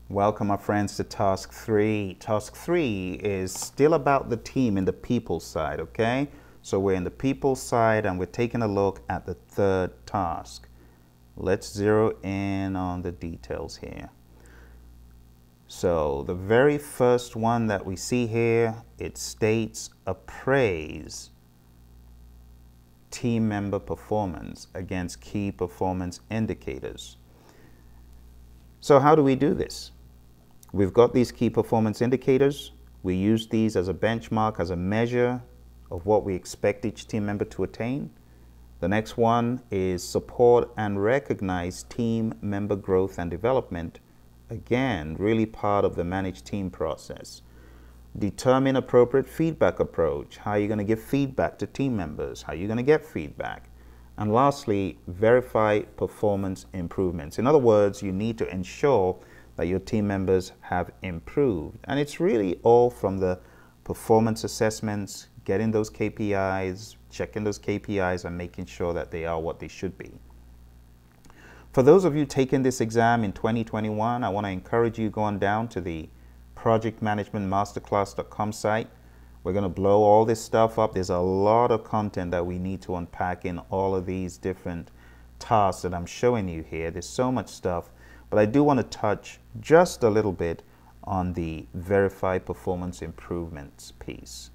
Welcome, my friends, to Task 3. Task 3 is still about the team in the people side, okay? So we're in the people side and we're taking a look at the third task. Let's zero in on the details here. So the very first one that we see here, it states appraise team member performance against key performance indicators. So how do we do this? We've got these key performance indicators. We use these as a benchmark, as a measure of what we expect each team member to attain. The next one is support and recognize team member growth and development. Again, really part of the managed team process. Determine appropriate feedback approach. How are you going to give feedback to team members? How are you going to get feedback? And lastly, verify performance improvements. In other words, you need to ensure that your team members have improved. And it's really all from the performance assessments, getting those KPIs, checking those KPIs and making sure that they are what they should be. For those of you taking this exam in 2021, I want to encourage you going down to the projectmanagementmasterclass.com site. We're going to blow all this stuff up. There's a lot of content that we need to unpack in all of these different tasks that I'm showing you here. There's so much stuff, but I do want to touch just a little bit on the verify performance improvements piece.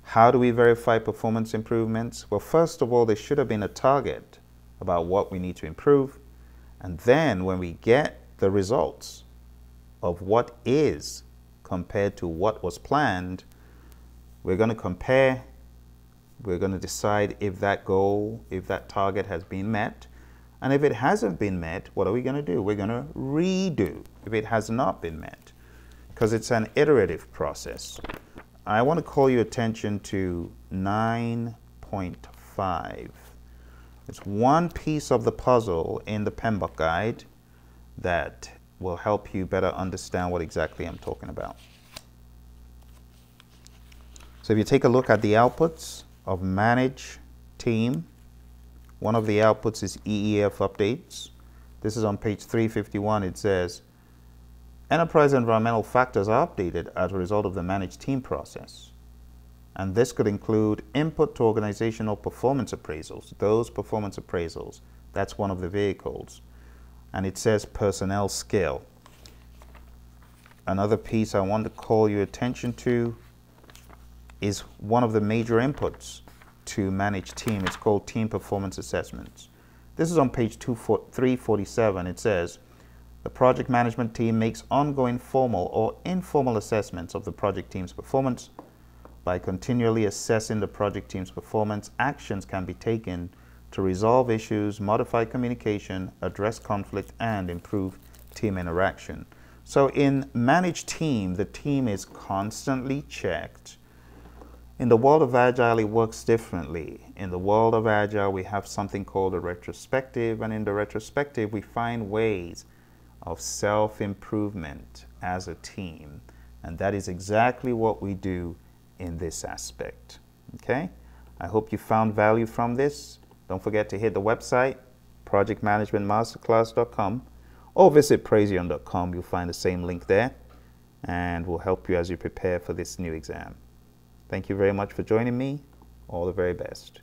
How do we verify performance improvements? Well, first of all, there should have been a target about what we need to improve. And then when we get the results of what is compared to what was planned, we're going to compare. We're going to decide if that goal, if that target has been met. And if it hasn't been met, what are we going to do? We're going to redo if it has not been met, because it's an iterative process. I want to call your attention to 9.5. It's one piece of the puzzle in the PMP guide that will help you better understand what exactly I'm talking about. So if you take a look at the outputs of manage team, one of the outputs is EEF updates. This is on page 351. It says, enterprise environmental factors are updated as a result of the managed team process. And this could include input to organizational performance appraisals. Those performance appraisals, that's one of the vehicles. And it says personnel skill. Another piece I want to call your attention to is one of the major inputs to manage team. It's called team performance assessments. This is on page 347. It says, the project management team makes ongoing formal or informal assessments of the project team's performance. By continually assessing the project team's performance, actions can be taken to resolve issues, modify communication, address conflict, and improve team interaction. So in managed team, the team is constantly checked. In the world of Agile, it works differently. In the world of Agile, we have something called a retrospective, and in the retrospective, we find ways of self-improvement as a team. And that is exactly what we do in this aspect. Okay? I hope you found value from this. Don't forget to hit the website, projectmanagementmasterclass.com, or visit Praizion.com. You'll find the same link there, and we'll help you as you prepare for this new exam. Thank you very much for joining me. All the very best.